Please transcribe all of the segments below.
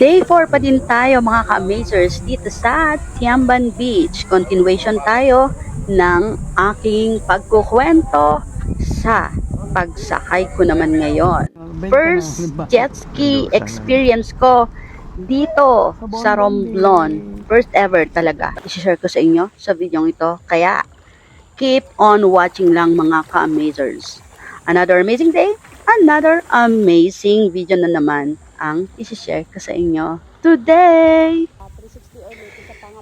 Day 4 pa din tayo mga ka-amazers dito sa Tiamban Beach. Continuation tayo ng aking pagkukwento sa pagsakay ko naman ngayon. First jet ski experience ko dito sa Romblon. First ever talaga. I-share ko sa inyo sa video ito. Kaya keep on watching lang mga ka-amazers. Another amazing day, another amazing video na naman ang isi-share ko sa inyo today.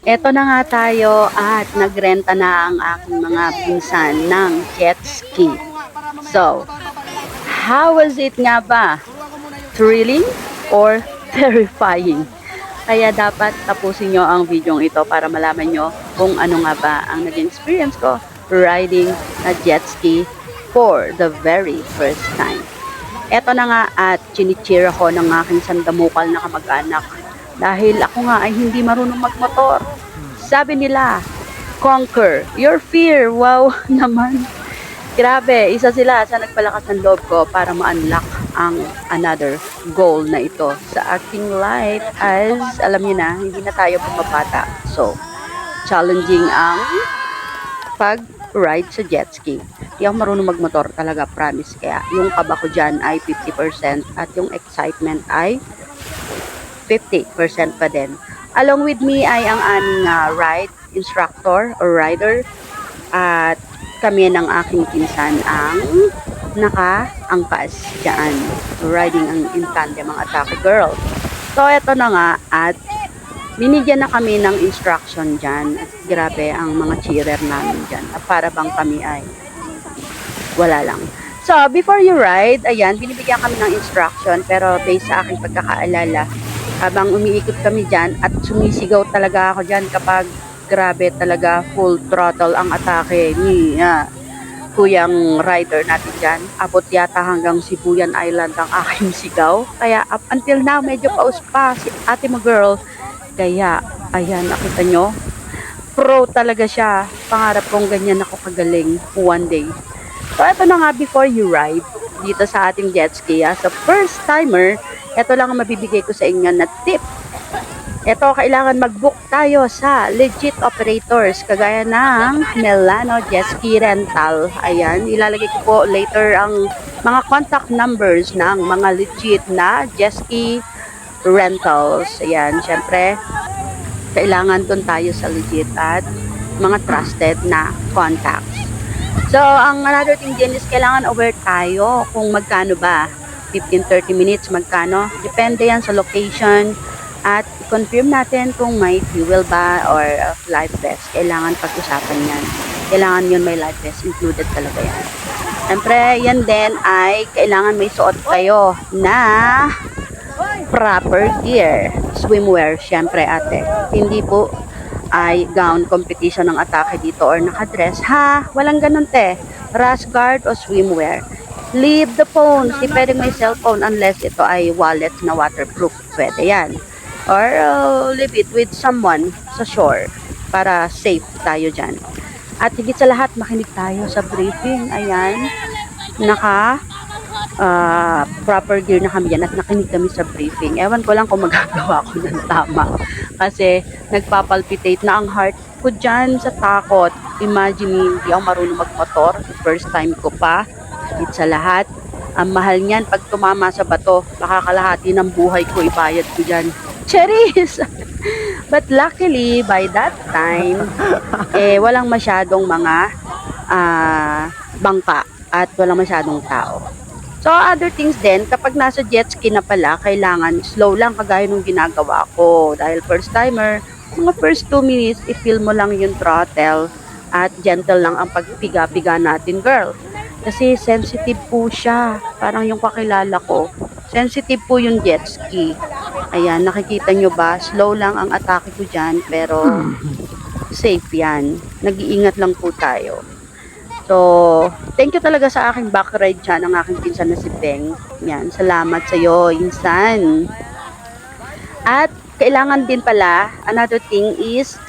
Eto na nga tayo at nagrenta na ang aking mga pinsan ng jet ski. So, how was it nga ba? Thrilling or terrifying? Kaya dapat tapusin nyo ang video ito para malaman nyo kung ano nga ba ang naging experience ko riding a jet ski for the very first time. Eto na nga at chinicheer ako ng aking sandamukal na kamag-anak dahil ako nga ay hindi marunong magmotor. Sabi nila, conquer your fear. Wow naman. Grabe, isa sila sa nagpalakas ng loob ko para ma-unlock ang another goal na ito sa aking life as alam niyo na, hindi na tayo pumapata. So, challenging ang pag-ride sa jet ski. Hindi ako marunong magmotor talaga, promise. Kaya yung kaba ko dyan ay 50% at yung excitement ay 50% pa din. Along with me ay ang aming ride instructor or rider at kami ng aking pinsan ang nakaangkas dyan. Riding ang in tandem ang Atake Girl. So, eto na nga at binigyan na kami ng instruction dyan. At grabe ang mga cheerer namin dyan. At para bang kami ay wala lang. So, before you ride, ayan, binibigyan kami ng instruction. Pero based sa aking pagkakaalala, habang umiikot kami dyan at sumisigaw talaga ako dyan kapag grabe talaga full throttle ang atake ni kuyang rider natin dyan. Abot yata hanggang Sibuyan Island ang aking sigaw. Kaya up until now, medyo pause pa si ate mo girl. Kaya, ayan, nakita nyo, pro talaga siya. Pangarap kong ganyan ako kagaling one day. So, ito na nga before you ride dito sa ating jet ski. Sa first timer, ito lang ang mabibigay ko sa inyo na tip. Ito, kailangan mag-book tayo sa legit operators kagaya ng Melano Jet Ski Rental. Ayan, ilalagay ko po later ang mga contact numbers ng mga legit na jet ski rentals. Ayan, syempre, kailangan dun tayo sa legit at mga trusted na contacts. So, ang another thing din is kailangan aware tayo kung magkano ba. 15-30 minutes, magkano. Depende yan sa location. At confirm natin kung may fuel ba or life vest. Kailangan pag-usapan yan. Kailangan yun may life vest. Included talaga yan. Siyempre, yan din ay kailangan may suot kayo na proper gear. Swimwear, syempre ate. Hindi po ay gown competition ng atake dito or nakadress. Ha? Walang ganun te. Rash guard o swimwear. Leave the phone. Di pwedeng may cellphone unless ito ay wallet na waterproof. Pwede yan. Or leave it with someone sa shore para safe tayo dyan. At higit sa lahat, makinig tayo sa briefing. Ayan. Proper gear na kami yan at nakinig kami sa briefing. Ewan ko lang kung magagawa ko ng tama. Kasi nagpapalpitate na ang heart ko dyan sa takot. Imagine, hindi ako marunong magmotor. First time ko pa. Higit sa lahat, ang mahal niyan pag tumama sa bato. Baka kalahati ng buhay ko ibayad ko dyan. Cheris! But luckily, by that time, walang masyadong mga bangka at walang masyadong tao. So, other things din, kapag nasa jet ski na pala, kailangan slow lang kagaya nung ginagawa ko. Dahil first timer, mga first 2 minutes, i-feel mo lang yung throttle at gentle lang ang pagpiga-piga natin, girl. Kasi sensitive po siya. Parang yung kakilala ko, sensitive po yung jet ski. Ayan, nakikita nyo ba? Slow lang ang atake ko dyan, pero safe yan. Nag-iingat lang po tayo. So, thank you talaga sa aking back ride dyan, ang aking pinsan na si Beng. Yan, salamat sa'yo, insan. At, kailangan din pala, another thing is,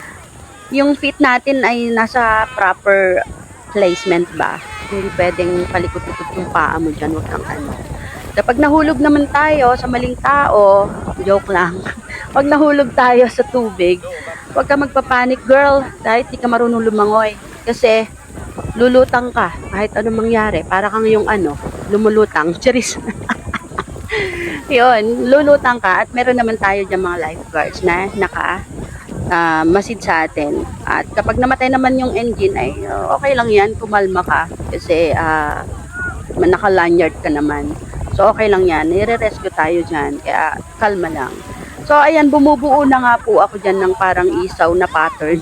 yung feet natin ay nasa proper placement ba? Hindi pwedeng palikot-likot yung paa mo dyan, wag kang ano. Kapag nahulog naman tayo sa maling tao, joke lang. Pag nahulog tayo sa tubig, huwag ka magpapanik, girl, dahil di ka marunong lumangoy. Kasi lulutang ka kahit anong mangyari. Para kang yung lumulutang. Charis. Yun, lulutang ka at meron naman tayo dyan mga lifeguards na masid sa atin. At kapag namatay naman yung engine ay okay lang yan, kumalma ka kasi naka-lanyard ka naman. So okay lang yan, nire-rescue tayo dyan, kaya kalma lang. So ayan, bumubuo na nga po ako dyan ng parang isaw na pattern.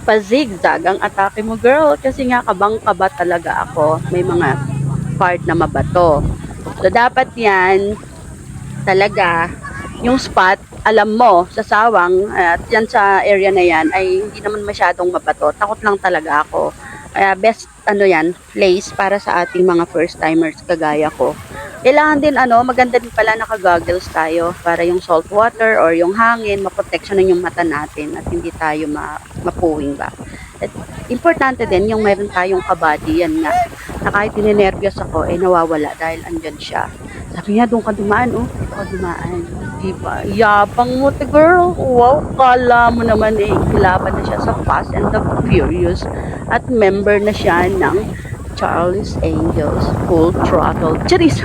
Pa-zigzag ang atake mo, girl, kasi nga kabang-kaba talaga ako. May mga part na mabato. So dapat yan talaga yung spot, alam mo, sa sawang at yan sa area na yan ay hindi naman masyadong mabato. Takot lang talaga ako. Kaya best place para sa ating mga first timers kagaya ko. Kailangan din maganda din pala naka-goggles tayo para yung salt water or yung hangin maproteksyonan yung mata natin at hindi tayo mapuwing ba. At importante din yung meron tayong kabady, yan nga. Na kahit ninenervyos ako nawawala dahil andyan siya. Sabi niya, doon ka dumaan, doon ka dumaan. Diba? Yabang mo, girl. Wow, kala mo naman kilaban na siya sa Fast and the Furious at member na siya ng Charlie's Angels Full Throttle. Charis!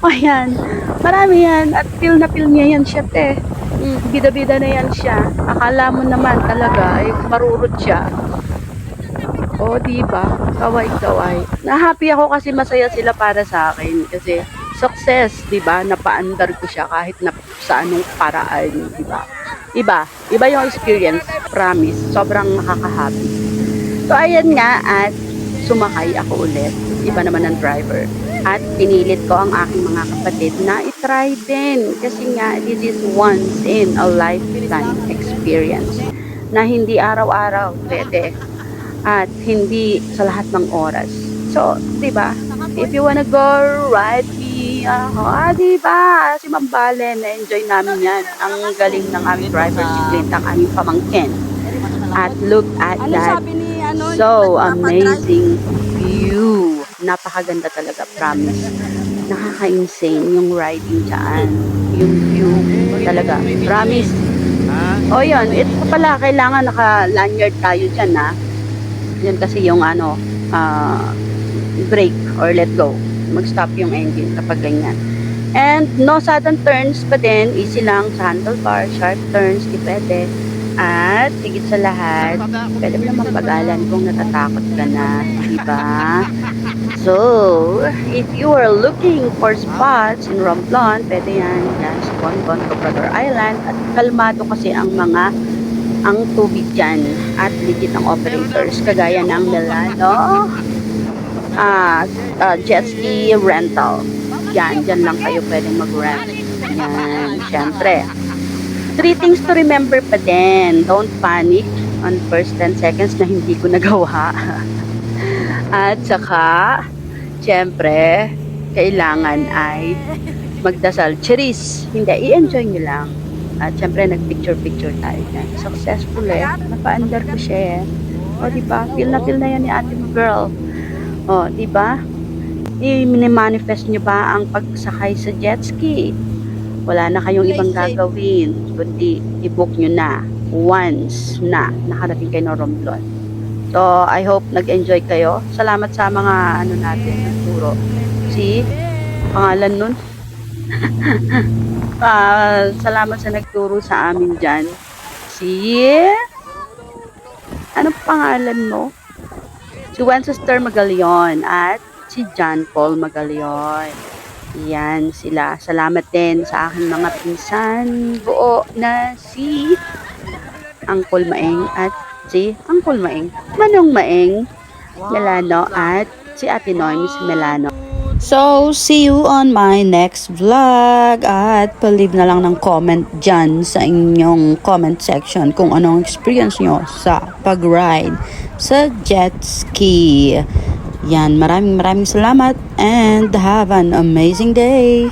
O yan, marami yan at feel na feel niya yan siya, te. Bida-bida na yan siya. Akala mo naman talaga marurot siya. O, diba? Kaway-kaway. Na-happy ako kasi masaya sila para sa akin. Kasi success, diba? Napaandar ko siya kahit na sa anong paraan, diba? Iba yung experience. Promise. Sobrang nakaka-happy. So, ayan nga at sumakay ako ulit. Iba naman ang driver. At pinilit ko ang aking mga kapatid na itry din. Kasi nga, this is once in a lifetime experience na hindi araw-araw pwede. At hindi sa lahat ng oras. So, diba? If you wanna go, ride me. Diba? Si Mambalen, na-enjoy namin yan. Ang galing ng aming driver, si Clint, ang aming pamangkin. At look at that. So amazing view. Napakaganda talaga, promise. Nakaka-insane yung riding dyan. Yung view talaga. Promise. O yun, ito pala, kailangan naka-lanyard tayo dyan, ha. Yan kasi yung brake or let go. Mag-stop yung engine kapag ganyan. And no sudden turns pa din. Easy lang sa handlebar. Sharp turns, di pwede. At higit sa lahat, pwede mo naman pag-alan kung natatakot ka na. Diba? So, if you are looking for spots in Romblon, pwede yan. Yan, sa Bonbon, Cobrador Island. At kalmado kasi ang tubig dyan at legit ang operators kagaya ng Milano jet ski rental. Yan, dyan lang kayo pwedeng mag-rent. Yan, syempre. 3 things to remember pa din. Don't panic on first 10 seconds na hindi ko nagawa. At saka, syempre, kailangan ay magdasal. Charis, hindi, i-enjoy nyo lang. At syempre, nag-picture-picture tayo dyan. Successful Napa-under ko siya O, diba? Feel na yan ni ate mo, girl. O, diba? I-manifest nyo ba ang pagsakay sa jet ski? Wala na kayong ibang gagawin. Kundi, i-book nyo na. Once na nakarating kayo ng Romblon. So, I hope nag-enjoy kayo. Salamat sa mga natin, nagturo. Si, pangalan nun? Salamat sa nagturo sa amin dyan. Si, ano pangalan mo? Si Wencestor Magalion at si John Paul Magalion. Yan sila. Salamat din sa aking mga pinsan buo na si Uncle Maeng at si Uncle Maeng, Manong Maeng Melano at si Ate Noyms Melano. So, see you on my next vlog at pa-leave na lang ng comment dyan sa inyong comment section kung anong experience nyo sa pag-ride sa jet ski. Yan, maraming salamat and have an amazing day.